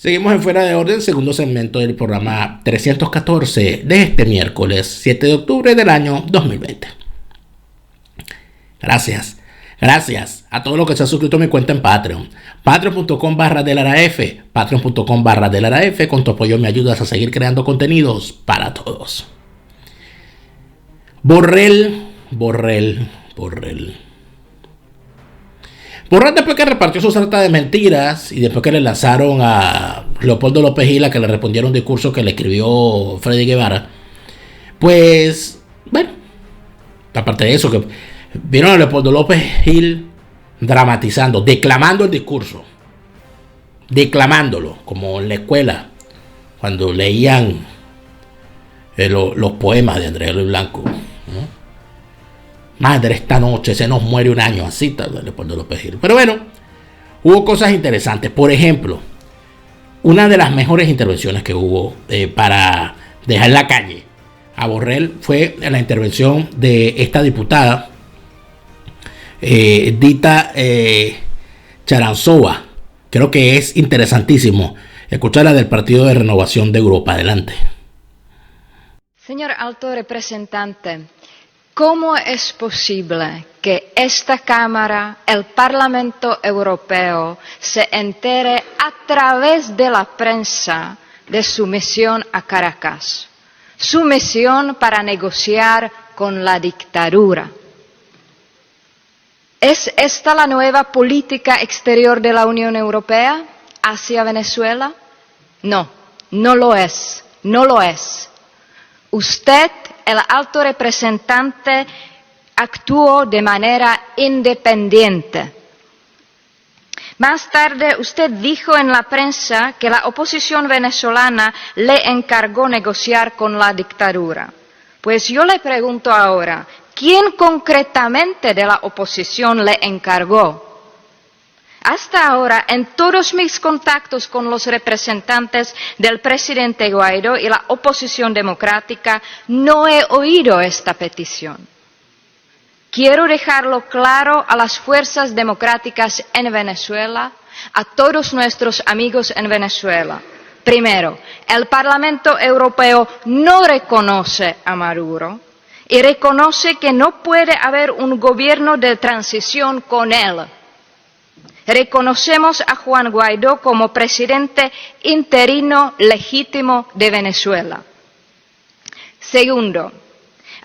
Seguimos en Fuera de Orden, segundo segmento del programa 314 de este miércoles 7 de octubre del año 2020. Gracias a todos los que se han suscrito a mi cuenta en Patreon. Patreon.com/DeLaraF. Patreon.com/DeLaraF. Con tu apoyo me ayudas a seguir creando contenidos para todos. Borrell, después que repartió su sarta de mentiras y después que le lanzaron a Leopoldo López Gil, que le respondieron un discurso que le escribió Freddy Guevara, pues, bueno, aparte de eso, que vieron a Leopoldo López Gil dramatizando, declamando el discurso, declamándolo, como en la escuela, cuando leían los poemas de Andrés Luis Blanco, ¿no? Madre, esta noche se nos muere un año, así tal Leopoldo López Gil. Pero bueno, hubo cosas interesantes. Por ejemplo, una de las mejores intervenciones que hubo para dejar en la calle a Borrell fue la intervención de esta diputada, Dita Charanzova. Creo que es interesantísimo escucharla, del Partido de Renovación de Europa. Adelante. Señor alto representante, ¿cómo es posible que esta Cámara, el Parlamento Europeo, se entere a través de la prensa de su misión a Caracas? Su misión para negociar con la dictadura. ¿Es esta la nueva política exterior de la Unión Europea hacia Venezuela? No, no lo es. Usted, el alto representante, actuó de manera independiente. Más tarde, usted dijo en la prensa que la oposición venezolana le encargó negociar con la dictadura. Pues yo le pregunto ahora, ¿quién concretamente de la oposición le encargó? Hasta ahora, en todos mis contactos con los representantes del presidente Guaidó y la oposición democrática, no he oído esta petición. Quiero dejarlo claro a las fuerzas democráticas en Venezuela, a todos nuestros amigos en Venezuela. Primero, el Parlamento Europeo no reconoce a Maduro y reconoce que no puede haber un gobierno de transición con él. Reconocemos a Juan Guaidó como presidente interino legítimo de Venezuela. Segundo,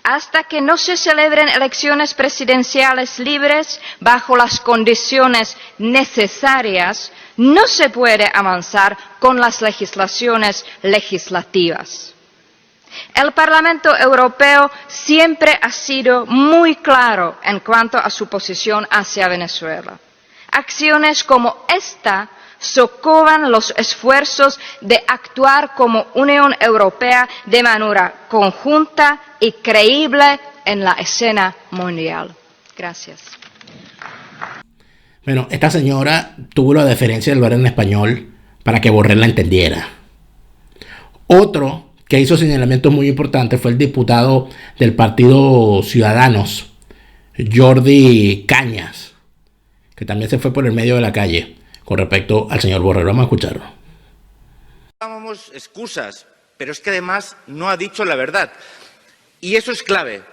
hasta que no se celebren elecciones presidenciales libres bajo las condiciones necesarias, no se puede avanzar con las legislaciones legislativas. El Parlamento Europeo siempre ha sido muy claro en cuanto a su posición hacia Venezuela. Acciones como esta socavan los esfuerzos de actuar como Unión Europea de manera conjunta y creíble en la escena mundial. Gracias. Bueno, esta señora tuvo la deferencia de hablar en español para que Borrell la entendiera. Otro que hizo señalamientos muy importantes fue el diputado del Partido Ciudadanos, Jordi Cañas, que también se fue por el medio de la calle con respecto al señor Borrell. Vamos a escucharlo. Dábamos excusas, pero es que además no ha dicho la verdad. Y eso es clave.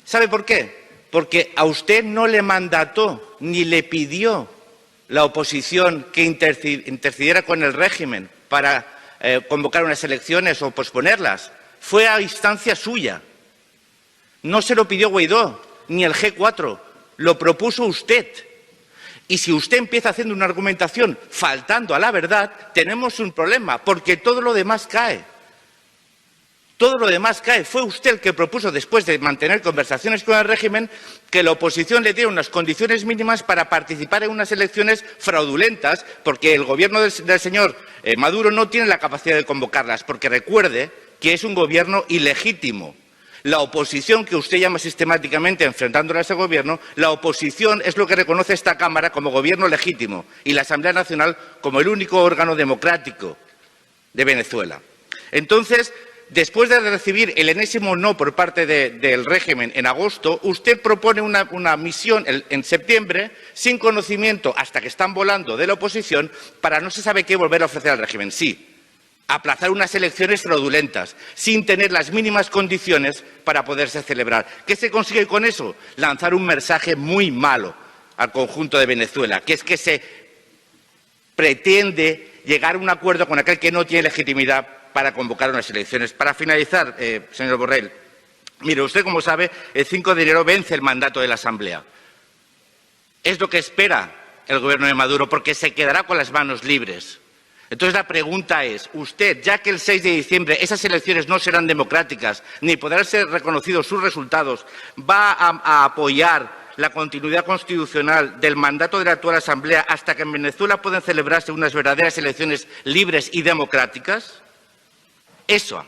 ¿Sabe por qué? Porque a usted no le mandató ni le pidió la oposición que intercediera con el régimen para convocar unas elecciones o posponerlas. Fue a instancia suya. No se lo pidió Guaidó ni el G4. Lo propuso usted. Y si usted empieza haciendo una argumentación faltando a la verdad, tenemos un problema, porque todo lo demás cae. Todo lo demás cae. Fue usted el que propuso, después de mantener conversaciones con el régimen, que la oposición le diera unas condiciones mínimas para participar en unas elecciones fraudulentas, porque el gobierno del señor Maduro no tiene la capacidad de convocarlas, porque recuerde que es un gobierno ilegítimo. La oposición, que usted llama sistemáticamente enfrentándola a ese gobierno, la oposición es lo que reconoce esta Cámara como gobierno legítimo y la Asamblea Nacional como el único órgano democrático de Venezuela. Entonces, después de recibir el enésimo no por parte del régimen en agosto, usted propone una misión en septiembre sin conocimiento, hasta que están volando, de la oposición, para no se sabe qué volver a ofrecer al régimen. Sí, aplazar unas elecciones fraudulentas, sin tener las mínimas condiciones para poderse celebrar. ¿Qué se consigue con eso? Lanzar un mensaje muy malo al conjunto de Venezuela, que es que se pretende llegar a un acuerdo con aquel que no tiene legitimidad para convocar unas elecciones. Para finalizar, señor Borrell, mire, usted, como sabe, el 5 de enero vence el mandato de la Asamblea. Es lo que espera el Gobierno de Maduro, porque se quedará con las manos libres. Entonces, la pregunta es, usted, ya que el 6 de diciembre esas elecciones no serán democráticas, ni podrán ser reconocidos sus resultados, ¿va a apoyar la continuidad constitucional del mandato de la actual Asamblea hasta que en Venezuela puedan celebrarse unas verdaderas elecciones libres y democráticas? Eso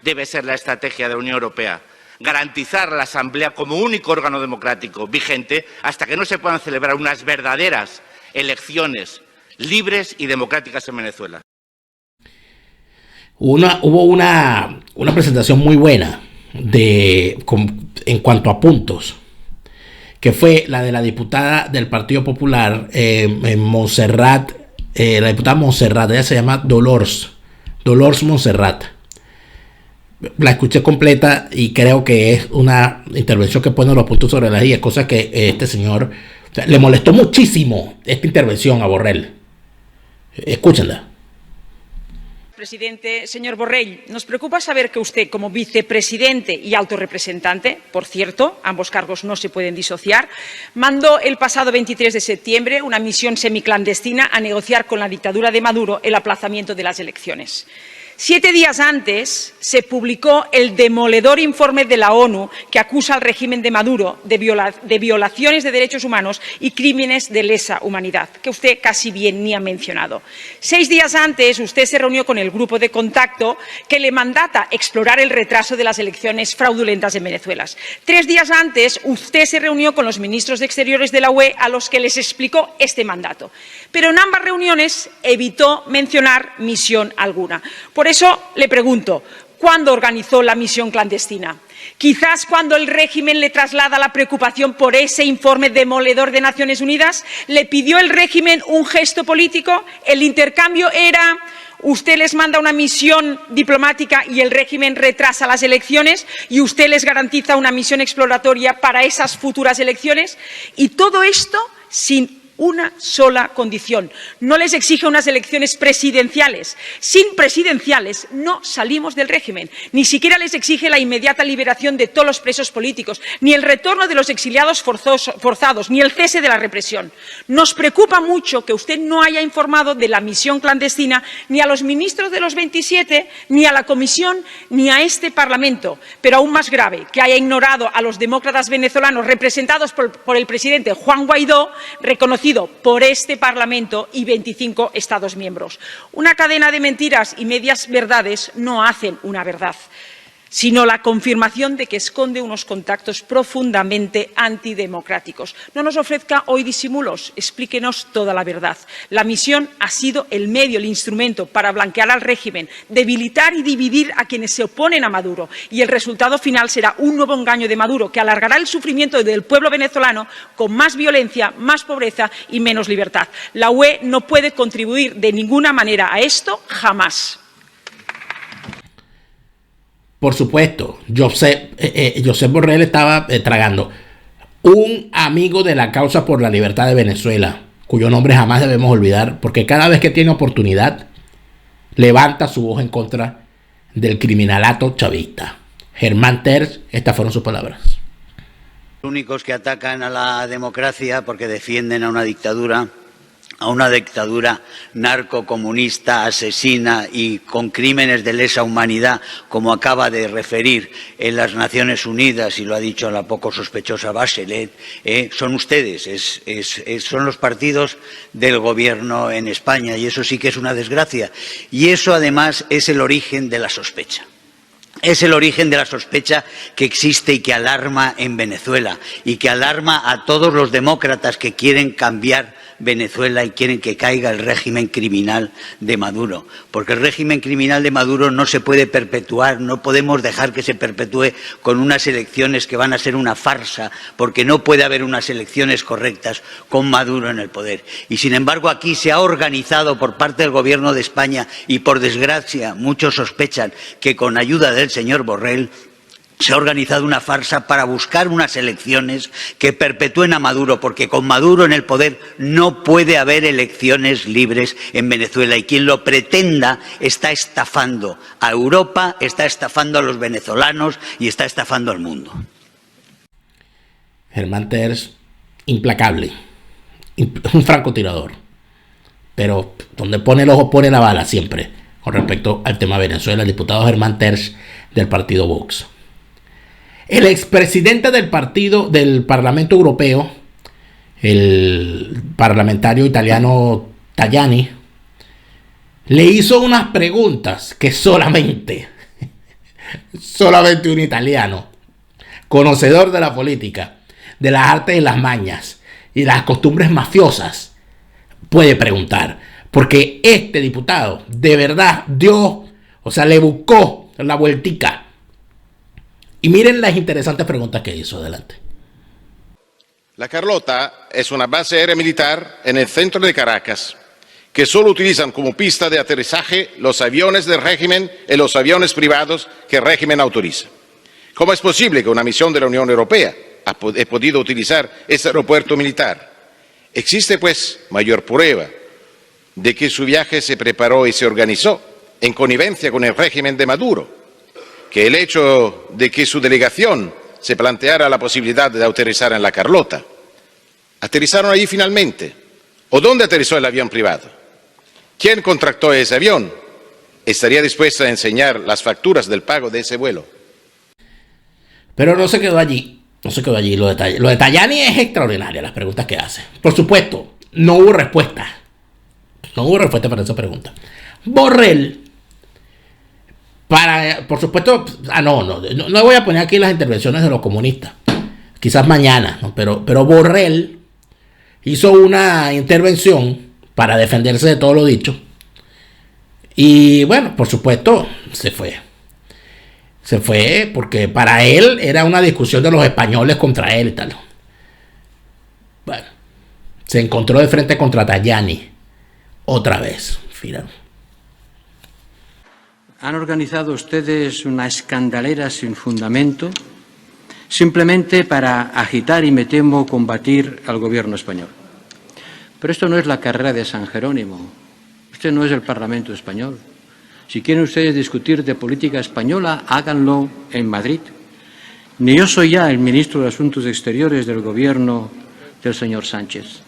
debe ser la estrategia de la Unión Europea, garantizar a la Asamblea como único órgano democrático vigente hasta que no se puedan celebrar unas verdaderas elecciones libres y democráticas en Venezuela. Hubo una presentación muy buena en cuanto a puntos, que fue la de la diputada del Partido Popular, Montserrat, la diputada Montserrat, ella se llama Dolors Montserrat. La escuché completa y creo que es una intervención que pone los puntos sobre las IES, cosa que este señor, o sea, le molestó muchísimo esta intervención a Borrell. Escúchenla. Presidente, señor Borrell, nos preocupa saber que usted, como vicepresidente y alto representante, por cierto, ambos cargos no se pueden disociar, mandó el pasado 23 de septiembre una misión semiclandestina a negociar con la dictadura de Maduro el aplazamiento de las elecciones. 7 días antes se publicó el demoledor informe de la ONU que acusa al régimen de Maduro de violaciones de derechos humanos y crímenes de lesa humanidad, que usted casi bien ni ha mencionado. 6 días antes usted se reunió con el grupo de contacto que le mandata explorar el retraso de las elecciones fraudulentas en Venezuela. 3 días antes usted se reunió con los ministros de Exteriores de la UE a los que les explicó este mandato. Pero en ambas reuniones evitó mencionar misión alguna. Por eso le pregunto, ¿cuándo organizó la misión clandestina? Quizás cuando el régimen le traslada la preocupación por ese informe demoledor de Naciones Unidas, ¿le pidió el régimen un gesto político? ¿El intercambio era usted les manda una misión diplomática y el régimen retrasa las elecciones y usted les garantiza una misión exploratoria para esas futuras elecciones? Y todo esto sin una sola condición. No les exige unas elecciones presidenciales. Sin presidenciales no salimos del régimen. Ni siquiera les exige la inmediata liberación de todos los presos políticos, ni el retorno de los exiliados forzados, ni el cese de la represión. Nos preocupa mucho que usted no haya informado de la misión clandestina ni a los ministros de los 27, ni a la Comisión, ni a este Parlamento. Pero aún más grave, que haya ignorado a los demócratas venezolanos representados por el presidente Juan Guaidó, reconocido por este Parlamento y 25 Estados miembros. Una cadena de mentiras y medias verdades no hacen una verdad, sino la confirmación de que esconde unos contactos profundamente antidemocráticos. No nos ofrezca hoy disimulos, explíquenos toda la verdad. La misión ha sido el medio, el instrumento para blanquear al régimen, debilitar y dividir a quienes se oponen a Maduro, y el resultado final será un nuevo engaño de Maduro que alargará el sufrimiento del pueblo venezolano con más violencia, más pobreza y menos libertad. La UE no puede contribuir de ninguna manera a esto, jamás. Por supuesto, Josep Borrell estaba tragando. Un amigo de la causa por la libertad de Venezuela, cuyo nombre jamás debemos olvidar, porque cada vez que tiene oportunidad, levanta su voz en contra del criminalato chavista. Germán Terz, estas fueron sus palabras. Los únicos que atacan a la democracia porque defienden a una dictadura narcocomunista, asesina y con crímenes de lesa humanidad, como acaba de referir en las Naciones Unidas, y lo ha dicho la poco sospechosa Bachelet, son ustedes, son los partidos del Gobierno en España, y eso sí que es una desgracia. Y eso, además, es el origen de la sospecha. Es el origen de la sospecha que existe y que alarma en Venezuela, y que alarma a todos los demócratas que quieren cambiar Venezuela y quieren que caiga el régimen criminal de Maduro. Porque el régimen criminal de Maduro no se puede perpetuar, no podemos dejar que se perpetúe con unas elecciones que van a ser una farsa, porque no puede haber unas elecciones correctas con Maduro en el poder. Y sin embargo aquí se ha organizado por parte del Gobierno de España y por desgracia muchos sospechan que con ayuda del señor Borrell se ha organizado una farsa para buscar unas elecciones que perpetúen a Maduro, porque con Maduro en el poder no puede haber elecciones libres en Venezuela y quien lo pretenda está estafando a Europa, está estafando a los venezolanos y está estafando al mundo. Germán Terç, implacable, un francotirador, pero donde pone el ojo pone la bala siempre con respecto al tema de Venezuela. El diputado Germán Terç del partido Vox. El expresidente del Parlamento Europeo, el parlamentario italiano Tajani, le hizo unas preguntas que solamente un italiano, conocedor de la política, de las artes y las mañas y las costumbres mafiosas, puede preguntar. Porque este diputado de verdad le buscó la vueltica. Y miren las interesantes preguntas que hizo. Adelante. La Carlota es una base aérea militar en el centro de Caracas, que solo utilizan como pista de aterrizaje los aviones del régimen y los aviones privados que el régimen autoriza. ¿Cómo es posible que una misión de la Unión Europea haya podido utilizar este aeropuerto militar? Existe, pues, mayor prueba de que su viaje se preparó y se organizó en connivencia con el régimen de Maduro, que el hecho de que su delegación se planteara la posibilidad de aterrizar en la Carlota. ¿Aterrizaron allí finalmente? ¿O dónde aterrizó el avión privado? ¿Quién contrató ese avión? ¿Estaría dispuesto a enseñar las facturas del pago de ese vuelo? Pero no se quedó allí. Lo de Tajani es extraordinaria, las preguntas que hace. Por supuesto, no hubo respuesta. No hubo respuesta para esa pregunta. Borrell, por supuesto, no voy a poner aquí las intervenciones de los comunistas. Quizás mañana, ¿no? Pero Borrell hizo una intervención para defenderse de todo lo dicho. Y bueno, por supuesto, se fue. Se fue porque para él era una discusión de los españoles contra él y tal. Bueno, se encontró de frente contra Tajani. Otra vez, fíjate. Han organizado ustedes una escandalera sin fundamento, simplemente para agitar y, me temo, combatir al gobierno español. Pero esto no es la carrera de San Jerónimo. Este no es el Parlamento español. Si quieren ustedes discutir de política española, háganlo en Madrid. Ni yo soy ya el ministro de Asuntos Exteriores del gobierno del señor Sánchez.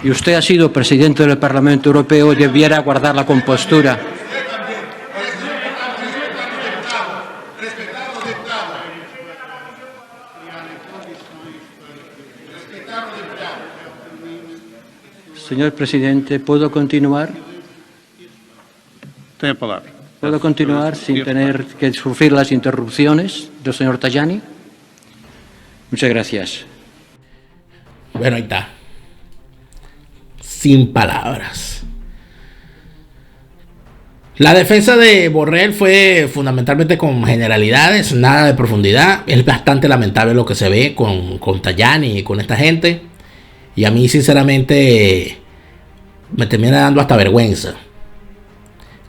Y usted ha sido presidente del Parlamento Europeo y debiera guardar la compostura. Señor presidente, ¿puedo continuar? Tiene palabra. ¿Puedo continuar sin tener que sufrir las interrupciones del señor Tajani? Muchas gracias. Bueno, ahí está. Sin palabras. La defensa de Borrell fue fundamentalmente con generalidades, nada de profundidad. Es bastante lamentable lo que se ve con Tajani y con esta gente. Y a mí, sinceramente, me termina dando hasta vergüenza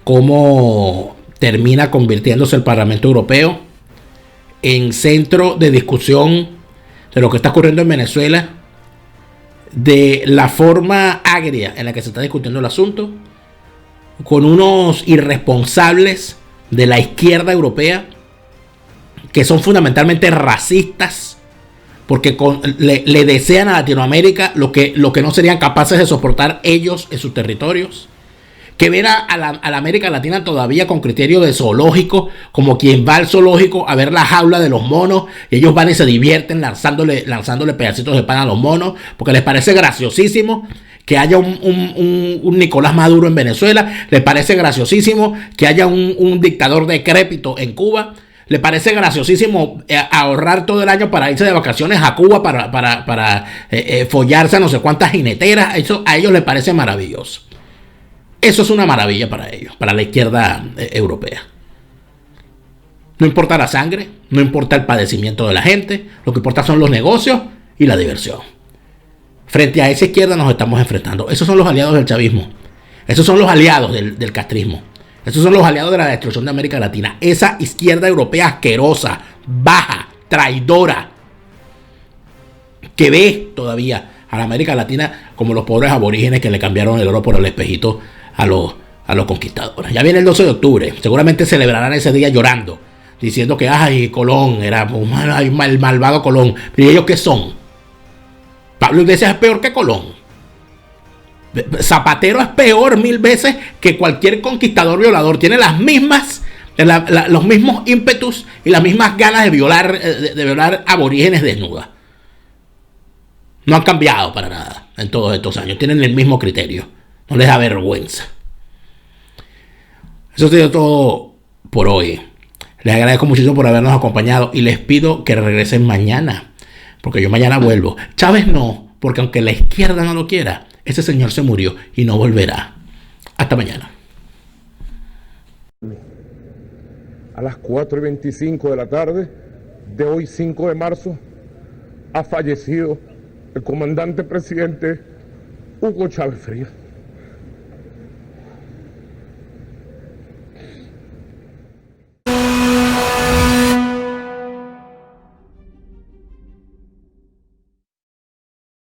cómo termina convirtiéndose el Parlamento Europeo en centro de discusión de lo que está ocurriendo en Venezuela, de la forma agria en la que se está discutiendo el asunto, con unos irresponsables de la izquierda europea que son fundamentalmente racistas, porque le desean a Latinoamérica lo que no serían capaces de soportar ellos en sus territorios, que ven a la América Latina todavía con criterio de zoológico, como quien va al zoológico a ver la jaula de los monos, y ellos van y se divierten lanzándole pedacitos de pan a los monos, porque les parece graciosísimo que haya un Nicolás Maduro en Venezuela, le parece graciosísimo que haya un dictador decrépito en Cuba, le parece graciosísimo ahorrar todo el año para irse de vacaciones a Cuba para follarse a no sé cuántas jineteras. Eso a ellos les parece maravilloso. Eso es una maravilla para ellos, para la izquierda europea. No importa la sangre, no importa el padecimiento de la gente, lo que importa son los negocios y la diversión. Frente a esa izquierda nos estamos enfrentando. Esos son los aliados del chavismo. Esos son los aliados del castrismo. Esos son los aliados de la destrucción de América Latina. Esa izquierda europea asquerosa, baja, traidora, que ve todavía a la América Latina como los pobres aborígenes que le cambiaron el oro por el espejito a los conquistadores. Ya viene el 12 de octubre. Seguramente celebrarán ese día llorando, diciendo que ay, Colón era el malvado Colón. ¿Y ellos qué son? Pablo Iglesias es peor que Colón. Zapatero es peor 1000 veces que cualquier conquistador violador. Tiene las mismas, los mismos ímpetus y las mismas ganas de violar aborígenes desnudas. No han cambiado para nada en todos estos años. Tienen el mismo criterio. No les da vergüenza. Eso ha sido todo por hoy. Les agradezco muchísimo por habernos acompañado y les pido que regresen mañana, porque yo mañana vuelvo. Chávez no, porque aunque la izquierda no lo quiera, ese señor se murió y no volverá. Hasta mañana. A las 4:25 de la tarde de hoy, 5 de marzo, ha fallecido el comandante presidente Hugo Chávez Frías.